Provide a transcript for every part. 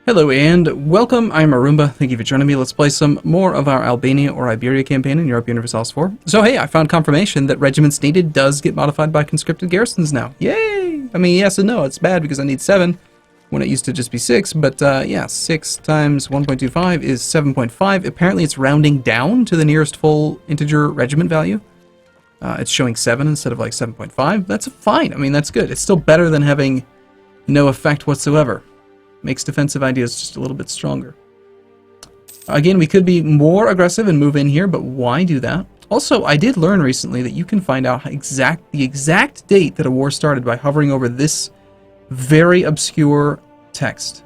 Hello and welcome, I'm Arumba. Thank you for joining me. Let's play some more of our Albania or Iberia campaign in Europa Universalis IV. So hey, I found confirmation that regiments needed does get modified by conscripted garrisons now. Yay! I mean, yes and no. It's bad because I need 7 when it used to just be 6, but yeah, 6 times 1.25 is 7.5. Apparently it's rounding down to the nearest full integer regiment value. It's showing 7 instead of like 7.5. That's fine. I mean, that's good. It's still better than having no effect whatsoever. Makes defensive ideas just a little bit stronger. Again, we could be more aggressive and move in here, but why do that? Also, I did learn recently that you can find out the exact date that a war started by hovering over this very obscure text.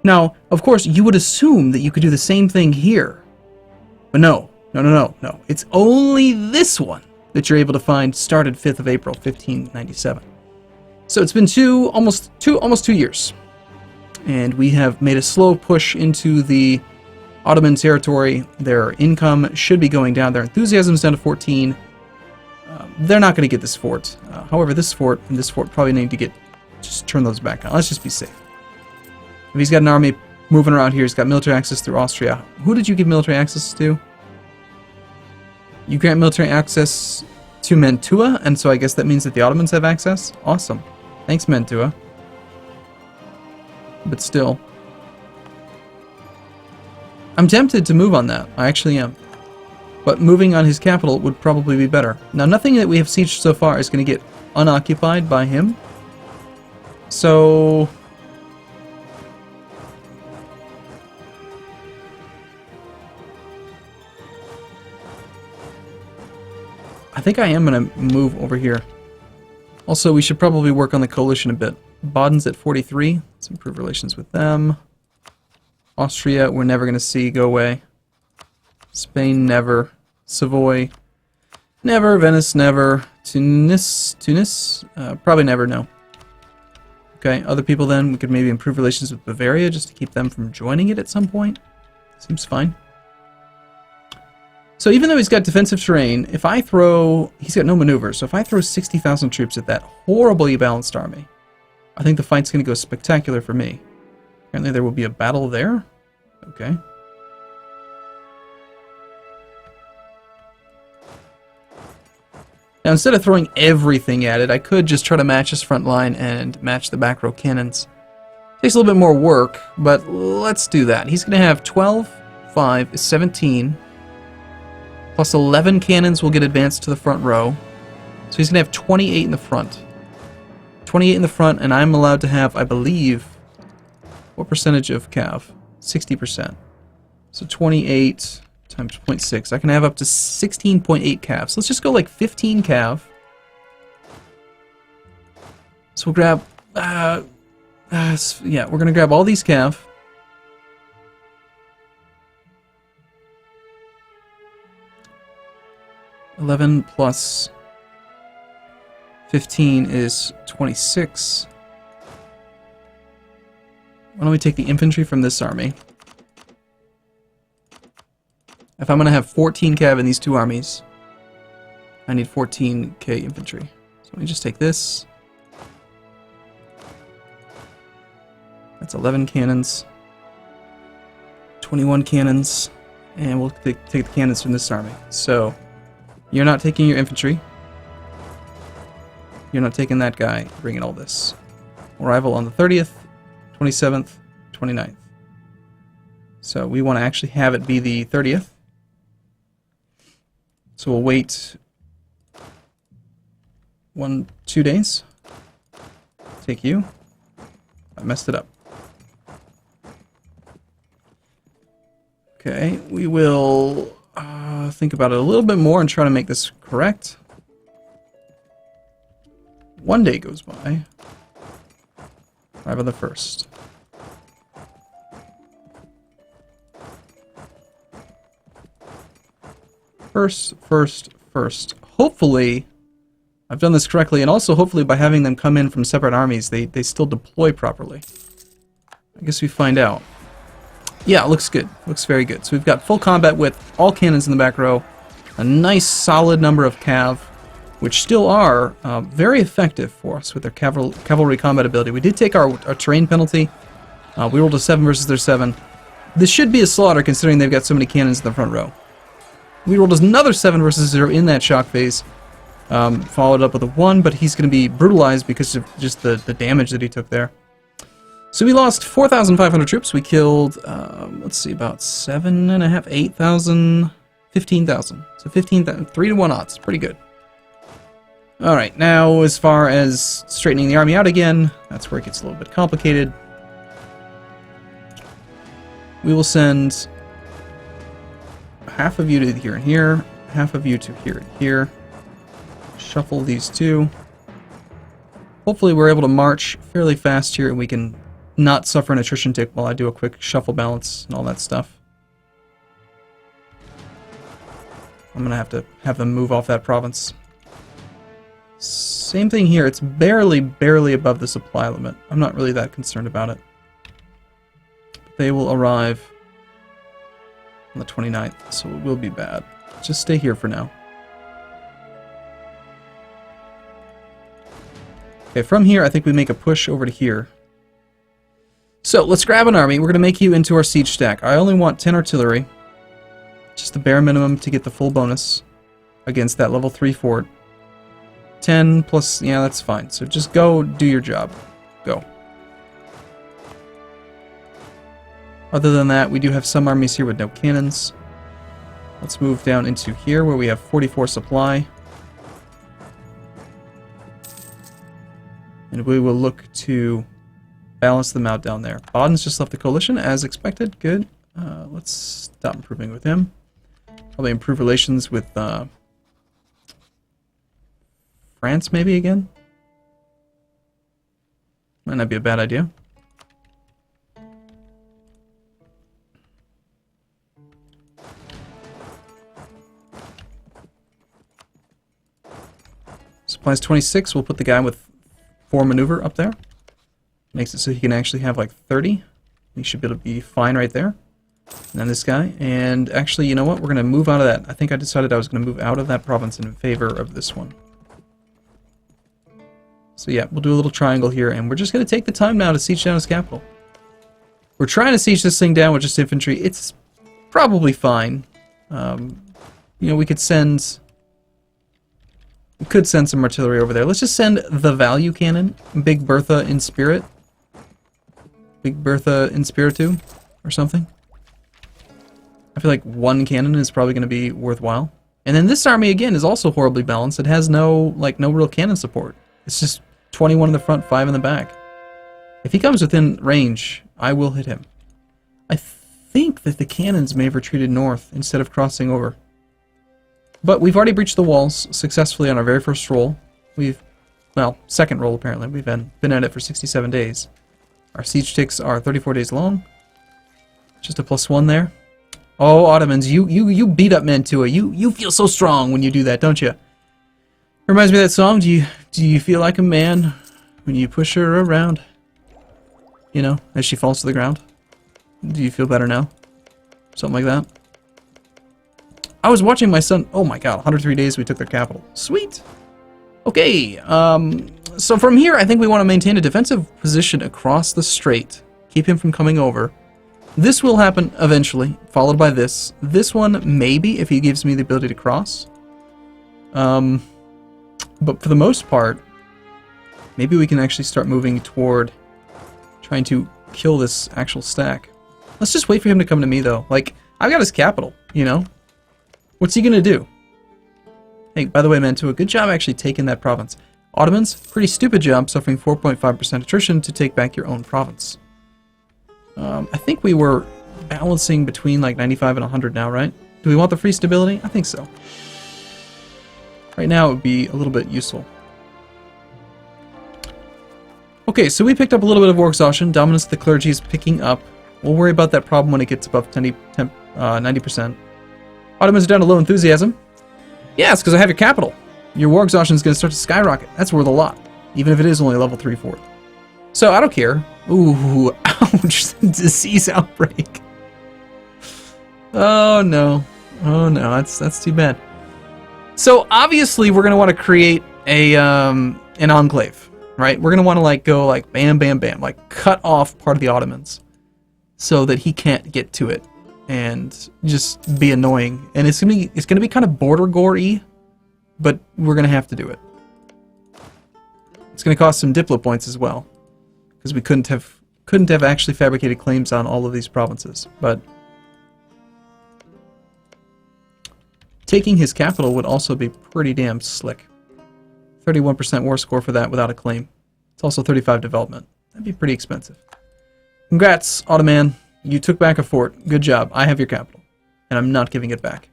Now, of course, you would assume that you could do the same thing here. But no. It's only this one that you're able to find started 5th of April, 1597. So it's been almost two years. And we have made a slow push into the Ottoman territory. Their income should be going down. Their enthusiasm is down to 14. They're not going to get this fort. However, this fort and this fort probably need to just turn those back on. Let's just be safe. If he's got an army moving around here, he's got military access through Austria. Who did you give military access to? You grant military access to Mantua, and so I guess that means that the Ottomans have access? Awesome. Thanks, Mantua. But still, I'm tempted to move on that. I actually am. But moving on his capital would probably be better. Now, nothing that we have sieged so far is going to get unoccupied by him. So I think I am going to move over here. Also, we should probably work on the coalition a bit. Baden's at 43. Let's improve relations with them. Austria, we're never going to see. Go away. Spain, never. Savoy, never. Venice, never. Tunis, probably never, no. Okay, other people then. We could maybe improve relations with Bavaria just to keep them from joining it at some point. Seems fine. So even though he's got defensive terrain, if I throw... He's got no maneuver, so if I throw 60,000 troops at that horribly balanced army, I think the fight's going to go spectacular for me. Apparently there will be a battle there. Okay. Now instead of throwing everything at it, I could just try to match his front line and match the back row cannons. Takes a little bit more work, but let's do that. He's going to have 12, 5 is 17, plus 11 cannons will get advanced to the front row. So he's going to have 28 in the front. 28 in the front, and I'm allowed to have, I believe, what percentage of cav? 60%. So 28 times 0.6. I can have up to 16.8 cav. So let's just go like 15 cav. So we'll grab, yeah, we're going to grab all these cav. $11 plus 15 is 26. Why don't we take the infantry from this army? If I'm going to have 14 cav in these two armies, I need 14k infantry. So let me just take this. That's 11 cannons. 21 cannons. And we'll take the cannons from this army. So, you're not taking your infantry. You're not taking that guy, bringing all this. Arrival on the 30th, 27th, 29th. So we want to actually have it be the 30th. So we'll wait 2 days. Take you. I messed it up. Okay, we will think about it a little bit more and try to make this correct. 1 day goes by. Arrive on the 1st. First. Hopefully, I've done this correctly, and also hopefully by having them come in from separate armies, they still deploy properly. I guess we find out. Yeah, it looks good. Looks very good. So we've got full combat with all cannons in the back row, a nice solid number of cav, which still are very effective for us with their cavalry combat ability. We did take our terrain penalty, We rolled a 7 versus their 7. This should be a slaughter considering they've got so many cannons in the front row. We rolled another 7 versus 0 in that shock phase. Followed up with a 1, but he's going to be brutalized because of just the damage that he took there. So we lost 4,500 troops. We killed, let's see, about 7,500, 8,000, 15,000. So 15,000, 3-to-1 odds. Pretty good. Alright, now as far as straightening the army out again, that's where it gets a little bit complicated. We will send half of you to here and here, half of you to here and here. Shuffle these two. Hopefully we're able to march fairly fast here and we can not suffer an attrition tick while I do a quick shuffle balance and all that stuff. I'm going to have them move off that province. Same thing here. It's barely above the supply limit. I'm not really that concerned about it. They will arrive on the 29th, so it will be bad. Just stay here for now. Okay, from here, I think we make a push over to here. So, let's grab an army. We're going to make you into our siege stack. I only want 10 artillery. Just the bare minimum to get the full bonus against that level 3 fort. 10 plus, yeah, that's fine. So just go do your job. Go. Other than that, we do have some armies here with no cannons. Let's move down into here where we have 44 supply. And we will look to balance them out down there. Baden's just left the coalition, as expected. Good. Let's stop improving with him. Probably improve relations with France, maybe, again? Might not be a bad idea. Supplies 26, we'll put the guy with 4 maneuver up there. Makes it so he can actually have like 30. He should be able to be fine right there. And then this guy. And actually, you know what? We're going to move out of that. I think I decided I was going to move out of that province in favor of this one. So yeah, we'll do a little triangle here, and we're just going to take the time now to siege down his capital. We're trying to siege this thing down with just infantry. It's probably fine. You know, we could send... We could send some artillery over there. Let's just send the value cannon, Big Bertha in Spirit. Big Bertha in Spiritu, or something. I feel like 1 cannon is probably going to be worthwhile. And then this army, again, is also horribly balanced. It has no real cannon support. It's just 21 in the front, 5 in the back. If he comes within range, I will hit him. I think that the cannons may have retreated north instead of crossing over. But we've already breached the walls successfully on our very first roll. Well, second roll apparently. We've been at it for 67 days. Our siege ticks are 34 days long. Just a +1 there. Oh, Ottomans, you beat up Mantua. You feel so strong when you do that, don't you? Reminds me of that song. Do you feel like a man when you push her around? You know, as she falls to the ground. Do you feel better now? Something like that. I was watching my son. Oh my god, 103 days we took their capital. Sweet. Okay, so from here I think we want to maintain a defensive position across the strait. Keep him from coming over. This will happen eventually, followed by this. This one, maybe, if he gives me the ability to cross. But for the most part, maybe we can actually start moving toward trying to kill this actual stack. Let's just wait for him to come to me, though. Like, I've got his capital, you know? What's he gonna do? Hey, by the way, Mantua, good job actually taking that province. Ottomans, pretty stupid job, suffering 4.5% attrition to take back your own province. I think we were balancing between like 95 and 100 now, right? Do we want the free stability? I think so. Right now it would be a little bit useful. Okay, so we picked up a little bit of war exhaustion. Dominance of the clergy is picking up. We'll worry about that problem when it gets above 90%. Ottomans are down to low enthusiasm. Yeah, it's because I have your capital. Your war exhaustion is going to start to skyrocket. That's worth a lot, even if it is only level 3/4. So I don't care. Ooh, ouch! Disease outbreak. Oh no, oh no, that's too bad. So obviously we're going to want to create a an enclave, right? We're going to want to like go like bam, bam, bam, like cut off part of the Ottomans. so that he can't get to it and just be annoying. And it's gonna be kind of border gore-y, but we're gonna have to do it. It's gonna cost some Diplo points as well, because we couldn't have actually fabricated claims on all of these provinces. But taking his capital would also be pretty damn slick. 31% war score for that without a claim. It's also 35 development. That'd be pretty expensive. Congrats, Ottoman. You took back a fort. Good job. I have your capital, and I'm not giving it back.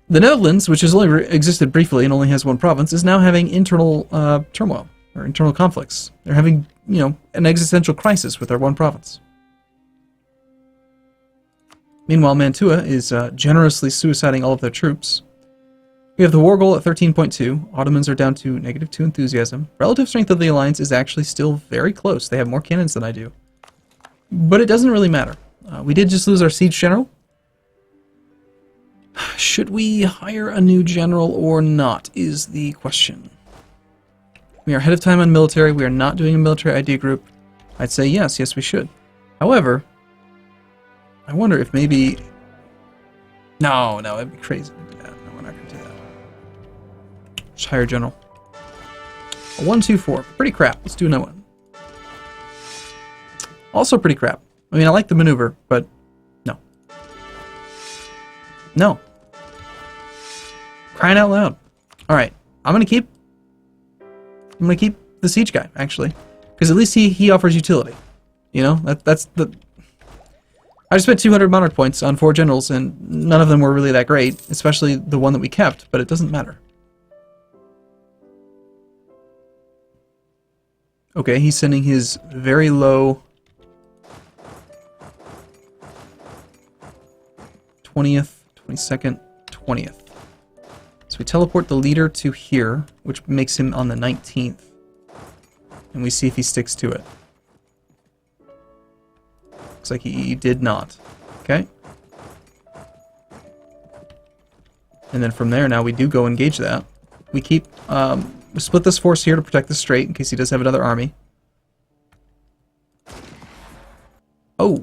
The Netherlands, which has only existed briefly and only has one province, is now having internal turmoil, or internal conflicts. They're having, an existential crisis with their one province. Meanwhile, Mantua is generously suiciding all of their troops. We have the war goal at 13.2. Ottomans are down to -2 enthusiasm. Relative strength of the alliance is actually still very close. They have more cannons than I do. But it doesn't really matter. We did just lose our siege general. Should we hire a new general or not, is the question. We are ahead of time on military. We are not doing a military idea group. I'd say yes, we should. However, I wonder if maybe... No, it'd be crazy to do that. No, we're not going to do that. Just hire a general. A 1-2-4. Pretty crap. Let's do another one. Also pretty crap. I mean, I like the maneuver, but no. No. Crying out loud. Alright, I'm gonna keep the siege guy, actually. Because at least he offers utility. That's the... I just spent 200 monarch points on 4 generals, and none of them were really that great, especially the one that we kept, but it doesn't matter. Okay, he's sending his very low 20th, 22nd, 20th. So we teleport the leader to here, which makes him on the 19th. And we see if he sticks to it. Looks like he did not. Okay. And then from there, now we do go engage that. We keep... we split this force here to protect the strait, in case he does have another army. Oh.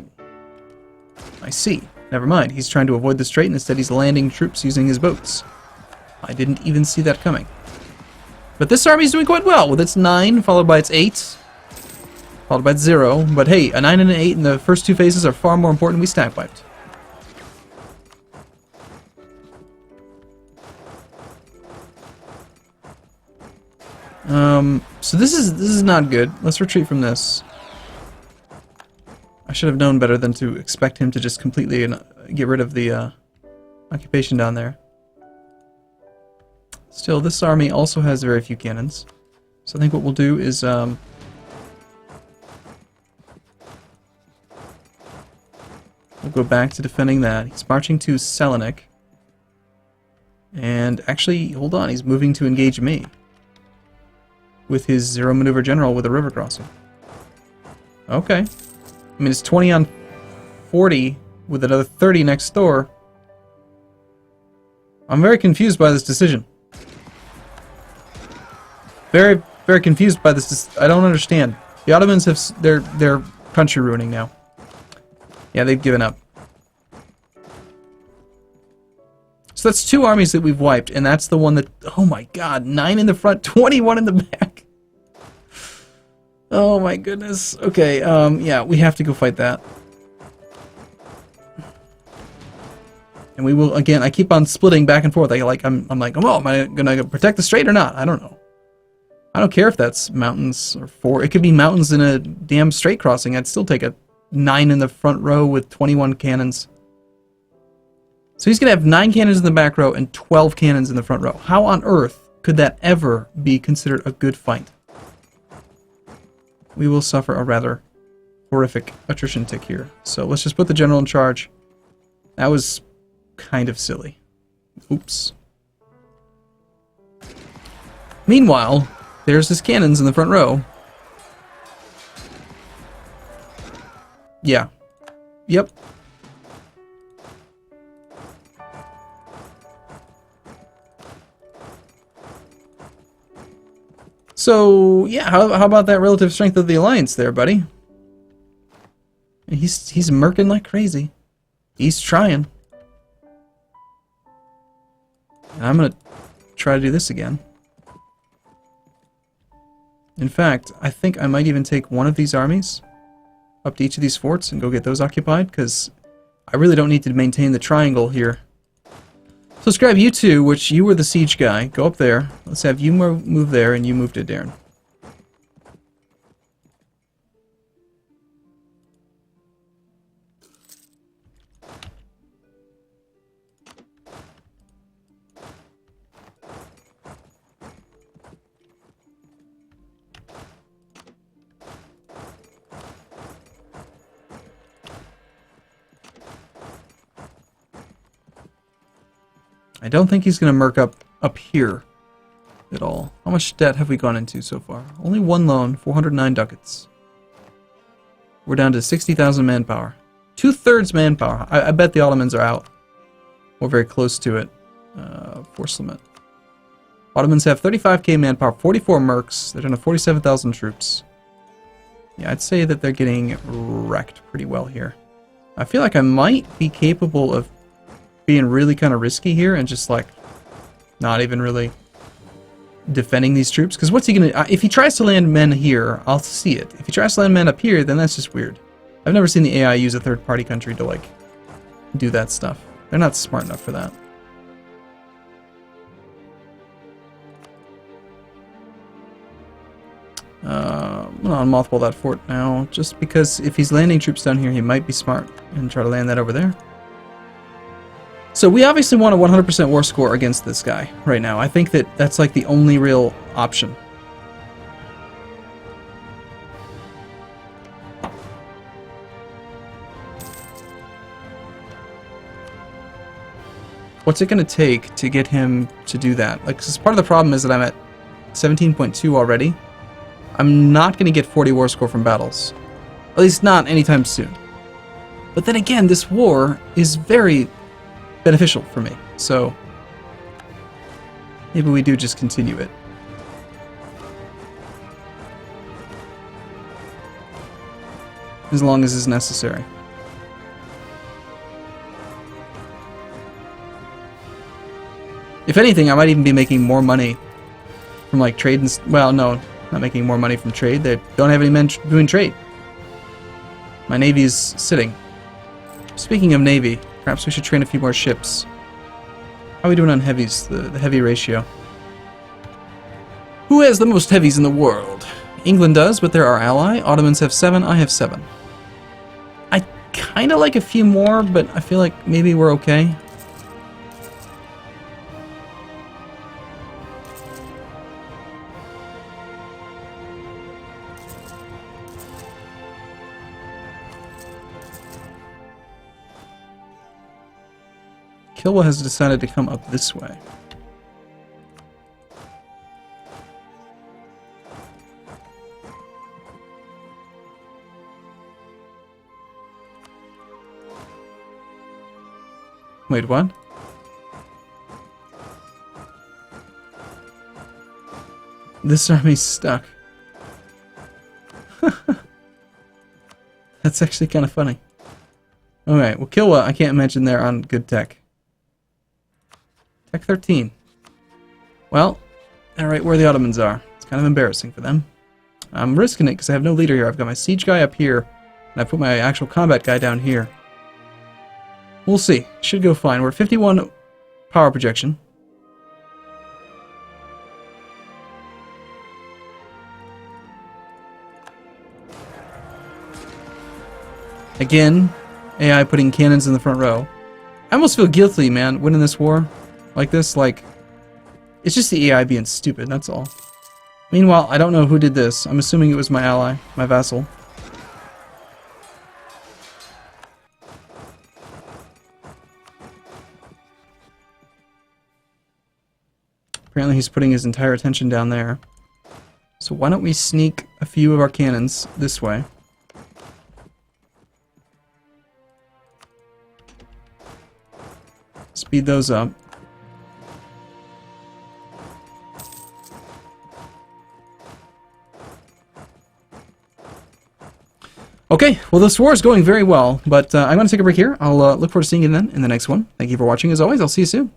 I see. Never mind. He's trying to avoid the strait, and instead he's landing troops using his boats. I didn't even see that coming. But this army's doing quite well, with its 9, followed by its 8, followed by its 0. But hey, a 9 and an 8 in the first 2 phases are far more important than we stack wiped. So this is not good. Let's retreat from this. I should have known better than to expect him to just completely get rid of the occupation down there. Still, this army also has very few cannons. So I think what we'll do is we'll go back to defending that. He's marching to Salonik. And actually, hold on, he's moving to engage me with his 0 maneuver general with a river crossing. Okay. I mean, it's 20 on 40 with another 30 next door. I'm very confused by this decision. Very, very confused by this. I don't understand. The Ottomans have... They're country ruining now. Yeah, they've given up. So that's 2 armies that we've wiped, and that's the one that... Oh my god, 9 in the front, 21 in the back. Oh my goodness. Okay, yeah, we have to go fight that. And we will, again, I keep on splitting back and forth. I'm like, oh, am I gonna protect the strait or not? I don't know. I don't care if that's mountains or 4. It could be mountains in a damn strait crossing. I'd still take a 9 in the front row with 21 cannons. So he's gonna have 9 cannons in the back row and 12 cannons in the front row. How on earth could that ever be considered a good fight? We will suffer a rather horrific attrition tick here. So let's just put the general in charge. That was kind of silly. Oops. Meanwhile, there's his cannons in the front row. Yeah. Yep. So, yeah, how about that relative strength of the alliance there, buddy? And he's murking like crazy. He's trying. And I'm gonna try to do this again. In fact, I think I might even take one of these armies up to each of these forts and go get those occupied, because I really don't need to maintain the triangle here. So let's grab you two, which you were the siege guy. Go up there. Let's have you move there, and you move to Darren. I don't think he's going to murk up here at all. How much debt have we gone into so far? Only one loan, 409 ducats. We're down to 60,000 manpower. 2/3 manpower. I bet the Ottomans are out. We're very close to it. Force limit. Ottomans have 35k manpower, 44 mercs. They're down to 47,000 troops. Yeah, I'd say that they're getting wrecked pretty well here. I feel like I might be capable of being really kind of risky here and just like not even really defending these troops, because what's he gonna if he tries to land men here, I'll see it. If he tries to land men up here, then that's just weird. I've never seen the AI use a third-party country to like do that stuff. They're not smart enough for that. I'm gonna unmothball that fort now, just because if he's landing troops down here, he might be smart and try to land that over there. So we obviously want a 100% war score against this guy right now. I think that that's like the only real option. What's it going to take to get him to do that? Like, 'cause part of the problem is that I'm at 17.2 already. I'm not going to get 40 war score from battles. At least not anytime soon. But then again, this war is very beneficial for me, so maybe we do just continue it. As long as is necessary. If anything, I might even be making more money from like trade and well, no, not making more money from trade. They don't have any men doing trade. My navy's sitting. Speaking of navy, perhaps we should train a few more ships. How are we doing on heavies, the heavy ratio? Who has the most heavies in the world? England does, but they're our ally. Ottomans have 7, I have 7. I kind of like a few more, but I feel like maybe we're okay. Kilwa has decided to come up this way. Wait, what? This army's stuck. That's actually kind of funny. Alright, well Kilwa, I can't imagine they're on good tech. Tech 13. Well, alright, where the Ottomans are. It's kind of embarrassing for them. I'm risking it because I have no leader here. I've got my siege guy up here, and I put my actual combat guy down here. We'll see. Should go fine. We're at 51 power projection. Again, AI putting cannons in the front row. I almost feel guilty, man, winning this war. Like this, like, it's just the AI being stupid, that's all. Meanwhile, I don't know who did this. I'm assuming it was my ally, my vassal. Apparently he's putting his entire attention down there. So why don't we sneak a few of our cannons this way. Speed those up. Okay, well, this war is going very well, but I'm going to take a break here. I'll look forward to seeing you then in the next one. Thank you for watching, as always. I'll see you soon.